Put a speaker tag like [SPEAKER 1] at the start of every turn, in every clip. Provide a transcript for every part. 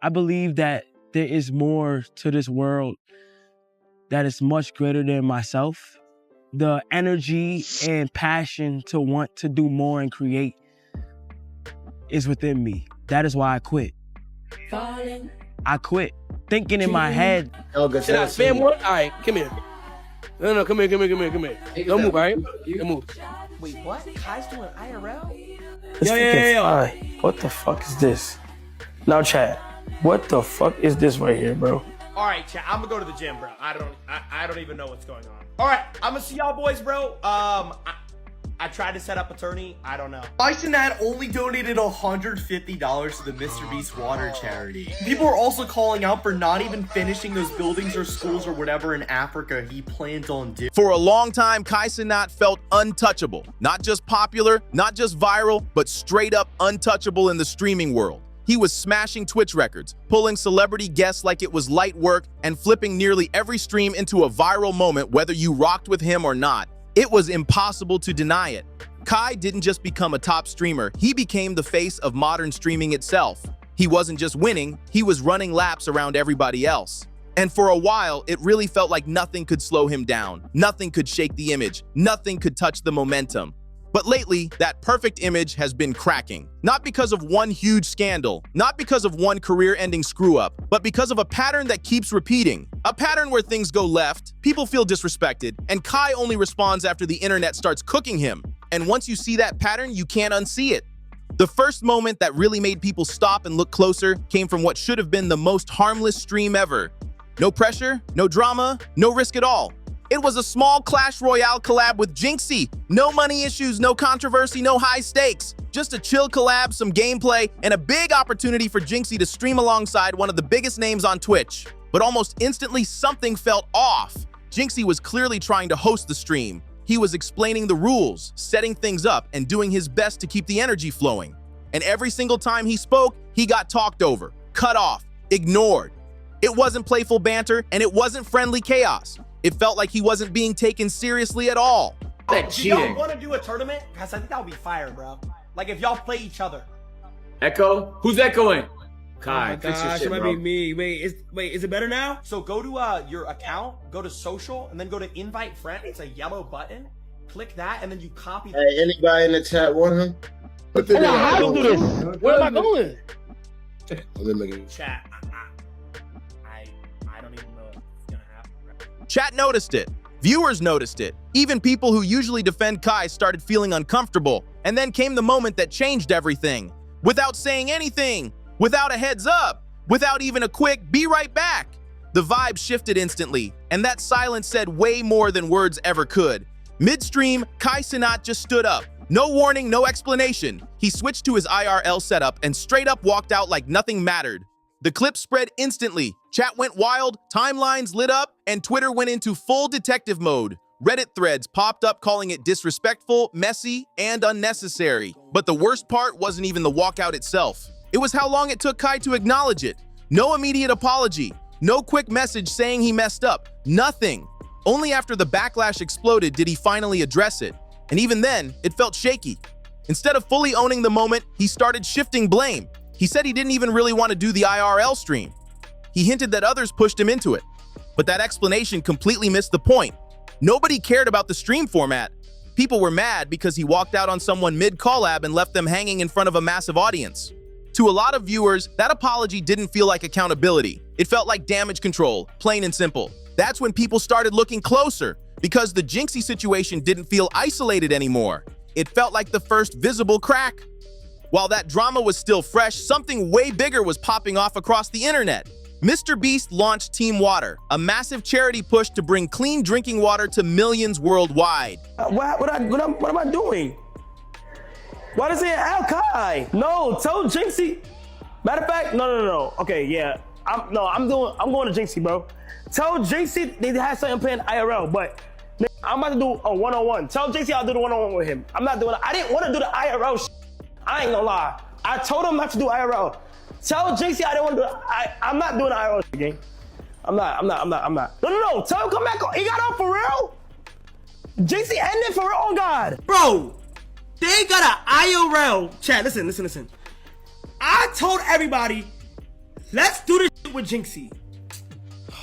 [SPEAKER 1] I believe that there is more to this world that is much greater than myself. The energy and passion to want to do more and create is within me. That is why I quit. I quit thinking in my head.
[SPEAKER 2] Should I spam one? All right, come here. No, come here. Don't move, all right? Don't move.
[SPEAKER 3] Wait, what? Kai's doing IRL?
[SPEAKER 2] Yo.
[SPEAKER 4] What the fuck is this? Now, chat. What the fuck is this right here, bro?
[SPEAKER 3] All right, chat. I'm gonna go to the gym, bro. I don't even know what's going on. All right, I'm gonna see y'all boys, bro. I tried to set up a tourney. I don't know. Cenat only donated $150 to the Mr. Beast Water Charity. People are also calling out for not even finishing those buildings or schools or whatever in Africa he plans on doing.
[SPEAKER 5] For a long time, Cenat felt untouchable. Not just popular, not just viral, but straight up untouchable in the streaming world. He was smashing Twitch records, pulling celebrity guests like it was light work, and flipping nearly every stream into a viral moment whether you rocked with him or not. It was impossible to deny it. Kai didn't just become a top streamer, he became the face of modern streaming itself. He wasn't just winning, he was running laps around everybody else. And for a while, it really felt like nothing could slow him down. Nothing could shake the image. Nothing could touch the momentum. But lately, that perfect image has been cracking. Not because of one huge scandal, not because of one career-ending screw-up, but because of a pattern that keeps repeating. A pattern where things go left, people feel disrespected, and Kai only responds after the internet starts cooking him. And once you see that pattern, you can't unsee it. The first moment that really made people stop and look closer came from what should have been the most harmless stream ever. No pressure, no drama, no risk at all. It was a small Clash Royale collab with Jinxie. No money issues, no controversy, no high stakes. Just a chill collab, some gameplay, and a big opportunity for Jinxie to stream alongside one of the biggest names on Twitch. But almost instantly, something felt off. Jinxie was clearly trying to host the stream. He was explaining the rules, setting things up, and doing his best to keep the energy flowing. And every single time he spoke, he got talked over, cut off, ignored. It wasn't playful banter, and it wasn't friendly chaos. It felt like he wasn't being taken seriously at all.
[SPEAKER 3] Do y'all want to do a tournament? Because I think that would be fire, bro. Like if y'all play each other.
[SPEAKER 6] Echo? Who's echoing? Kai,
[SPEAKER 2] Oh my gosh, it might be me. Wait, is it better now?
[SPEAKER 3] So go to your account, go to social, and then go to invite friend. It's a yellow button. Click that, and then you copy.
[SPEAKER 7] Hey, anybody in the chat want him?
[SPEAKER 2] How do you do this? Where am I going?
[SPEAKER 7] Let me make it.
[SPEAKER 3] Chat. I don't even know what's gonna happen. Bro.
[SPEAKER 5] Chat noticed it. Viewers noticed it. Even people who usually defend Kai started feeling uncomfortable. And then came the moment that changed everything. Without saying anything, without a heads up, without even a quick "be right back." The vibe shifted instantly, and that silence said way more than words ever could. Midstream, Cenat just stood up. No warning, no explanation. He switched to his IRL setup and straight up walked out like nothing mattered. The clip spread instantly, chat went wild, timelines lit up, and Twitter went into full detective mode. Reddit threads popped up calling it disrespectful, messy, and unnecessary. But the worst part wasn't even the walkout itself. It was how long it took Kai to acknowledge it. No immediate apology, no quick message saying he messed up, nothing. Only after the backlash exploded did he finally address it. And even then, it felt shaky. Instead of fully owning the moment, he started shifting blame. He said he didn't even really want to do the IRL stream. He hinted that others pushed him into it. But that explanation completely missed the point. Nobody cared about the stream format. People were mad because he walked out on someone mid-collab and left them hanging in front of a massive audience. To a lot of viewers, that apology didn't feel like accountability. It felt like damage control, plain and simple. That's when people started looking closer, because the Jinxie situation didn't feel isolated anymore. It felt like the first visible crack. While that drama was still fresh, something way bigger was popping off across the internet. Mr. Beast launched Team Water, a massive charity push to bring clean drinking water to millions worldwide.
[SPEAKER 4] What am I doing? Why does it say Al Kai? No, tell Jinxie. Matter of fact, no. Okay, yeah. I'm going to Jinxie, bro. Tell Jinxie they had something playing IRL, but I'm about to do a one-on-one. Tell Jinxie I'll do the one-on-one with him. I'm not doing it. I didn't want to do the IRL shit. I ain't gonna lie. I told him not to do IRL. Tell JC I didn't want to do it. I'm not doing the IRL game. I'm not. No. Tell him come back on. He got on for real? JC ended for real? Oh God.
[SPEAKER 2] Bro, they got an IRL. Chat, listen. I told everybody
[SPEAKER 4] Let's do this shit with Jinxie.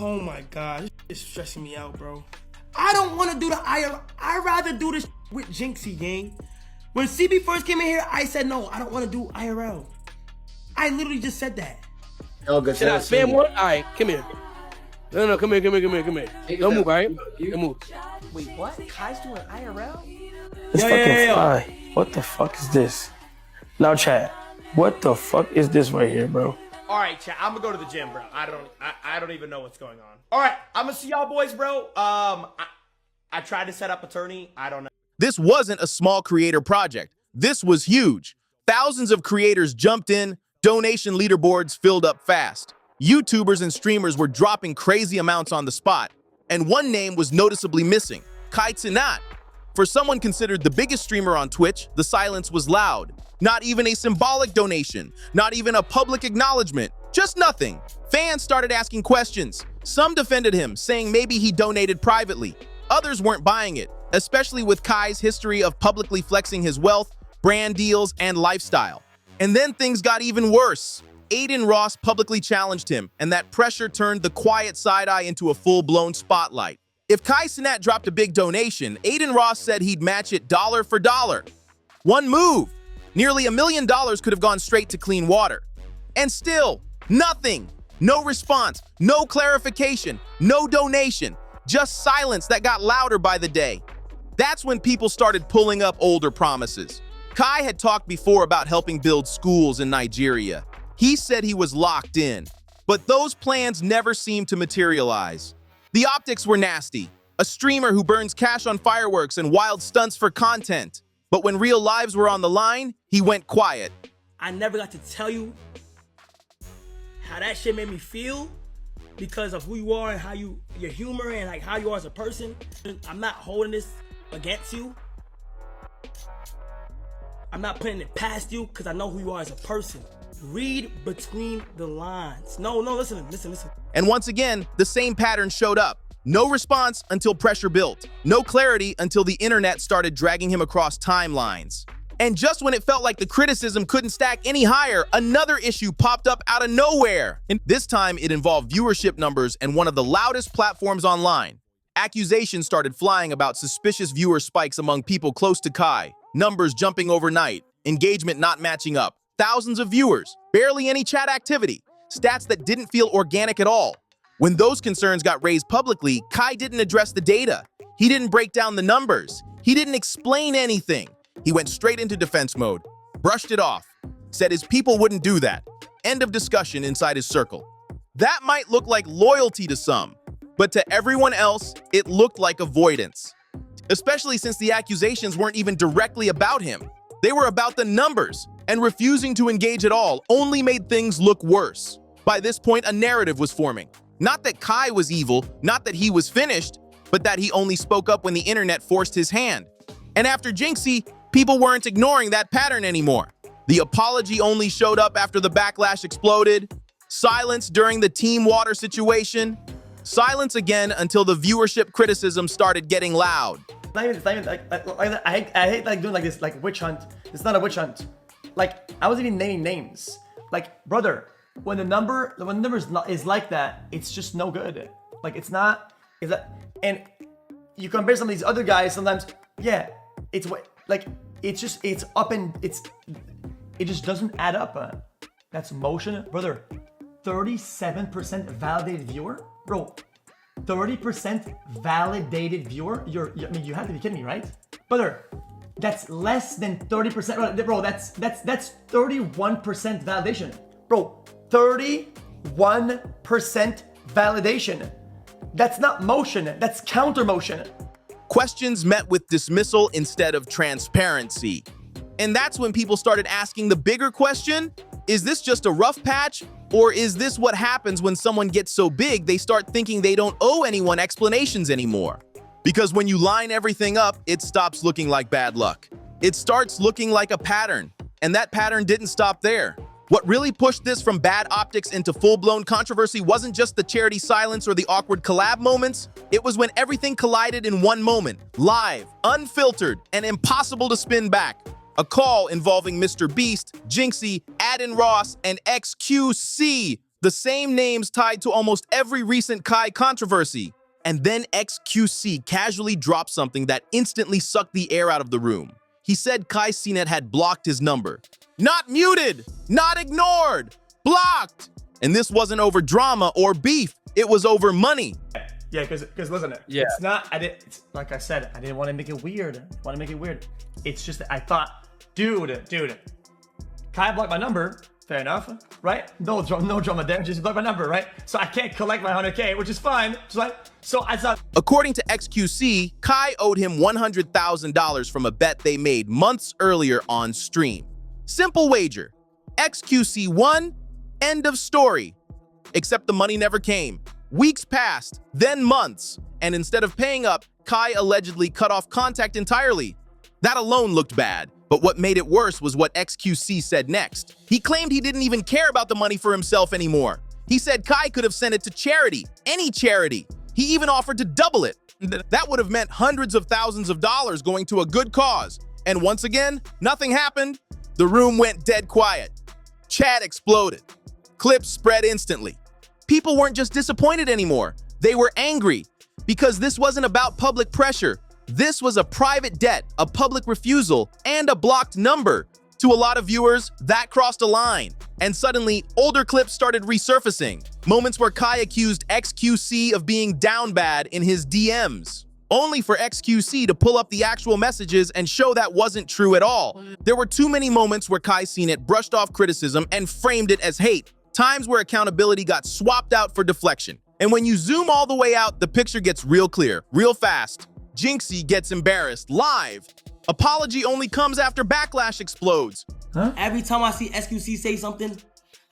[SPEAKER 4] Oh my god, this is stressing me out, bro. I don't want to do the IRL. I'd rather do this with Jinxie, gang. When CB first came in here, I said no, I don't want to do IRL. I literally just said that.
[SPEAKER 7] Oh, good.
[SPEAKER 2] Should I spam one? All right, come here. No, come here. Don't move, all right? Don't move.
[SPEAKER 3] Wait, what? Kai's doing IRL?
[SPEAKER 4] It's fucking fly. What the fuck is this? Now, chat. What the fuck is this right here, bro?
[SPEAKER 3] All right, chat. I'm gonna go to the gym, bro. I don't even know what's going on. All right, I'm gonna see y'all boys, bro. I tried to set up a tourney. I don't know.
[SPEAKER 5] This wasn't a small creator project. This was huge. Thousands of creators jumped in, donation leaderboards filled up fast. YouTubers and streamers were dropping crazy amounts on the spot, and one name was noticeably missing, Cenat. For someone considered the biggest streamer on Twitch, the silence was loud. Not even a symbolic donation, not even a public acknowledgement, just nothing. Fans started asking questions. Some defended him, saying maybe he donated privately. Others weren't buying it, especially with Kai's history of publicly flexing his wealth, brand deals, and lifestyle. And then things got even worse. Aiden Ross publicly challenged him, and that pressure turned the quiet side-eye into a full-blown spotlight. If Cenat dropped a big donation, Aiden Ross said he'd match it dollar for dollar. One move. Nearly $1 million could have gone straight to clean water. And still, nothing. No response, no clarification, no donation. Just silence that got louder by the day. That's when people started pulling up older promises. Kai had talked before about helping build schools in Nigeria. He said he was locked in, but those plans never seemed to materialize. The optics were nasty. A streamer who burns cash on fireworks and wild stunts for content. But when real lives were on the line, he went quiet.
[SPEAKER 4] I never got to tell you how that shit made me feel because of who you are and how your humor and like how you are as a person. I'm not holding this against you. I'm not putting it past you because I know who you are as a person. Read between the lines. No, listen.
[SPEAKER 5] And once again, the same pattern showed up. No response until pressure built. No clarity until the internet started dragging him across timelines. And just when it felt like the criticism couldn't stack any higher, another issue popped up out of nowhere. And this time, it involved viewership numbers and one of the loudest platforms online. Accusations started flying about suspicious viewer spikes among people close to Kai, numbers jumping overnight, engagement not matching up, thousands of viewers, barely any chat activity, stats that didn't feel organic at all. When those concerns got raised publicly, Kai didn't address the data. He didn't break down the numbers. He didn't explain anything. He went straight into defense mode, brushed it off, said his people wouldn't do that. End of discussion inside his circle. That might look like loyalty to some, but to everyone else, it looked like avoidance. Especially since the accusations weren't even directly about him. They were about the numbers, and refusing to engage at all only made things look worse. By this point, a narrative was forming. Not that Kai was evil, not that he was finished, but that he only spoke up when the internet forced his hand. And after Jinxie, people weren't ignoring that pattern anymore. The apology only showed up after the backlash exploded. Silence during the Team Water situation. Silence again until the viewership criticism started getting loud.
[SPEAKER 3] It's not even like I hate like doing like this, like witch hunt. It's not a witch hunt. Like I wasn't even naming names. Like brother, when the number is like that, it's just no good. Like it's not. Is that? And you compare some of these other guys. Sometimes, yeah, it's what like it's up and it just doesn't add up. That's motion, brother. 37% validated viewer, bro. 30% validated viewer. I mean, you have to be kidding me, right, brother? That's less than 30%, bro. That's 31% validation, bro. 31% validation. That's not motion. That's counter motion.
[SPEAKER 5] Questions met with dismissal instead of transparency. And that's when people started asking the bigger question, is this just a rough patch? Or is this what happens when someone gets so big they start thinking they don't owe anyone explanations anymore? Because when you line everything up, it stops looking like bad luck. It starts looking like a pattern. And that pattern didn't stop there. What really pushed this from bad optics into full-blown controversy wasn't just the charity silence or the awkward collab moments. It was when everything collided in one moment, live, unfiltered, and impossible to spin back. A call involving Mr. Beast, Jinxie, Aiden Ross, and XQC. The same names tied to almost every recent Kai controversy. And then XQC casually dropped something that instantly sucked the air out of the room. He said Cenat had blocked his number. Not muted, not ignored, blocked. And this wasn't over drama or beef, it was over money.
[SPEAKER 4] Yeah, because listen, it's not, it's, like I said, I didn't want to make it weird. It's just that I thought, dude, Kai blocked my number. Fair enough, right? No drama there, just blocked my number, right? So I can't collect my 100K, which is fine. So I thought.
[SPEAKER 5] According to XQC, Kai owed him $100,000 from a bet they made months earlier on stream. Simple wager. XQC won, end of story. Except the money never came. Weeks passed, then months, and instead of paying up, Kai allegedly cut off contact entirely. That alone looked bad. But what made it worse was what XQC said next. He claimed he didn't even care about the money for himself anymore. He said Kai could have sent it to charity, any charity. He even offered to double it. That would have meant hundreds of thousands of dollars going to a good cause. And once again, nothing happened. The room went dead quiet. Chat exploded. Clips spread instantly. People weren't just disappointed anymore. They were angry because this wasn't about public pressure. This was a private debt, a public refusal, and a blocked number. To a lot of viewers, that crossed a line. And suddenly, older clips started resurfacing. Moments where Kai accused XQC of being down bad in his DMs. Only for XQC to pull up the actual messages and show that wasn't true at all. There were too many moments where Cenat brushed off criticism and framed it as hate. Times where accountability got swapped out for deflection. And when you zoom all the way out, the picture gets real clear, real fast. Jinxie gets embarrassed live. Apology only comes after backlash explodes.
[SPEAKER 2] Huh? Every time I see SQC say something,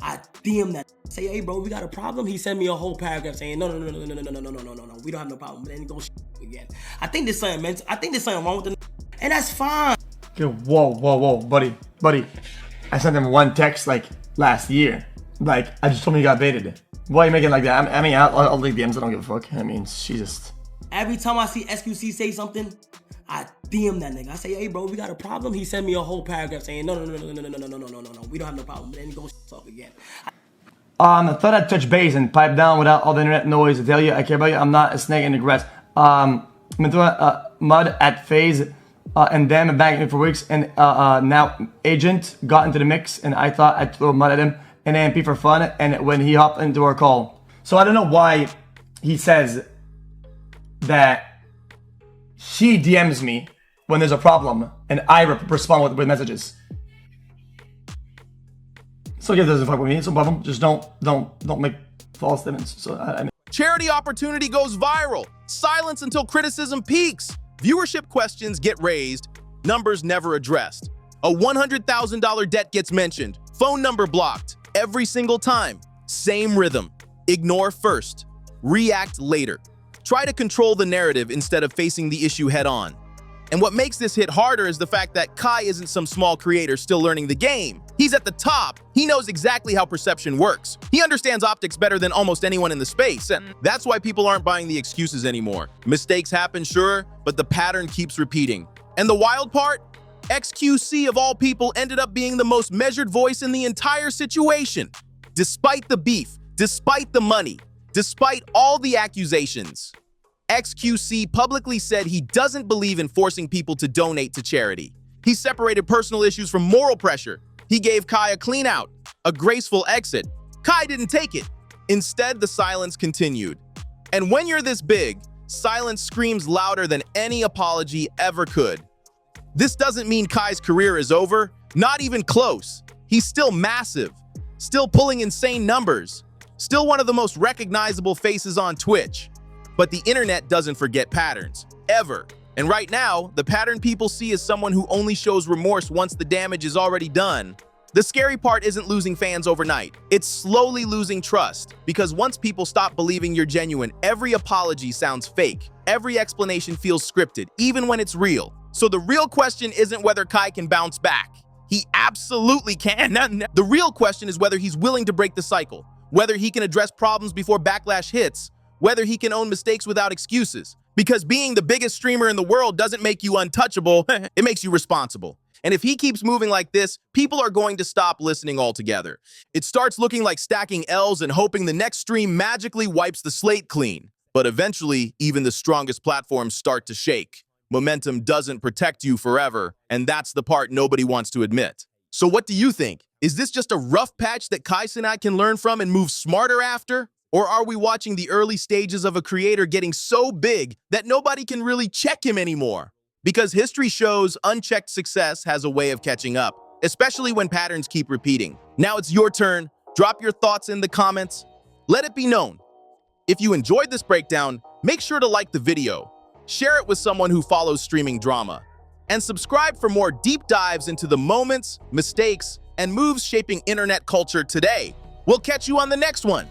[SPEAKER 2] I DM that. Say, hey bro, we got a problem. He sent me a whole paragraph saying, no, we don't have no problem. But then he goes again. I think there's something wrong with the, and that's fine.
[SPEAKER 4] Okay, whoa, buddy. I sent him one text like last year. Like I just told him he got baited. Why are you making like that? I mean, I'll leave DMs. I don't give a fuck. I mean, she just.
[SPEAKER 2] Every time I see SQC say something, I DM that nigga. I say, hey bro, we got a problem. He sent me a whole paragraph saying, no, we don't have no problem. But then he goes talk again.
[SPEAKER 4] I thought I'd touch base and pipe down without all the internet noise to tell you I care about you. I'm not a snake in the grass. I'm into mud at phase and then back for weeks. And now Agent got into the mix and I thought I'd throw mud at him and AMP for fun. And when he hopped into our call. So I don't know why he says that she DMs me when there's a problem and I respond with messages. So yeah, doesn't fuck with me. It's no problem. Just don't make false statements. So
[SPEAKER 5] Charity opportunity goes viral. Silence until criticism peaks. Viewership questions get raised. Numbers never addressed. A $100,000 debt gets mentioned. Phone number blocked. Every single time. Same rhythm. Ignore first. React later. Try to control the narrative instead of facing the issue head on. And what makes this hit harder is the fact that Kai isn't some small creator still learning the game. He's at the top. He knows exactly how perception works. He understands optics better than almost anyone in the space. And that's why people aren't buying the excuses anymore. Mistakes happen, sure, but the pattern keeps repeating. And the wild part? XQC of all people ended up being the most measured voice in the entire situation. Despite the beef, despite the money, despite all the accusations, XQC publicly said he doesn't believe in forcing people to donate to charity. He separated personal issues from moral pressure. He gave Kai a clean out, a graceful exit. Kai didn't take it. Instead, the silence continued. And when you're this big, silence screams louder than any apology ever could. This doesn't mean Kai's career is over, not even close. He's still massive, still pulling insane numbers, still one of the most recognizable faces on Twitch. But the internet doesn't forget patterns, ever. And right now, the pattern people see is someone who only shows remorse once the damage is already done. The scary part isn't losing fans overnight. It's slowly losing trust. Because once people stop believing you're genuine, every apology sounds fake. Every explanation feels scripted, even when it's real. So the real question isn't whether Kai can bounce back. He absolutely can. The real question is whether he's willing to break the cycle, whether he can address problems before backlash hits, whether he can own mistakes without excuses. Because being the biggest streamer in the world doesn't make you untouchable, it makes you responsible. And if he keeps moving like this, people are going to stop listening altogether. It starts looking like stacking L's and hoping the next stream magically wipes the slate clean. But eventually, even the strongest platforms start to shake. Momentum doesn't protect you forever, and that's the part nobody wants to admit. So what do you think? Is this just a rough patch that Cenat can learn from and move smarter after? Or are we watching the early stages of a creator getting so big that nobody can really check him anymore? Because history shows unchecked success has a way of catching up, especially when patterns keep repeating. Now it's your turn. Drop your thoughts in the comments. Let it be known. If you enjoyed this breakdown, make sure to like the video, share it with someone who follows streaming drama, and subscribe for more deep dives into the moments, mistakes, and moves shaping internet culture today. We'll catch you on the next one.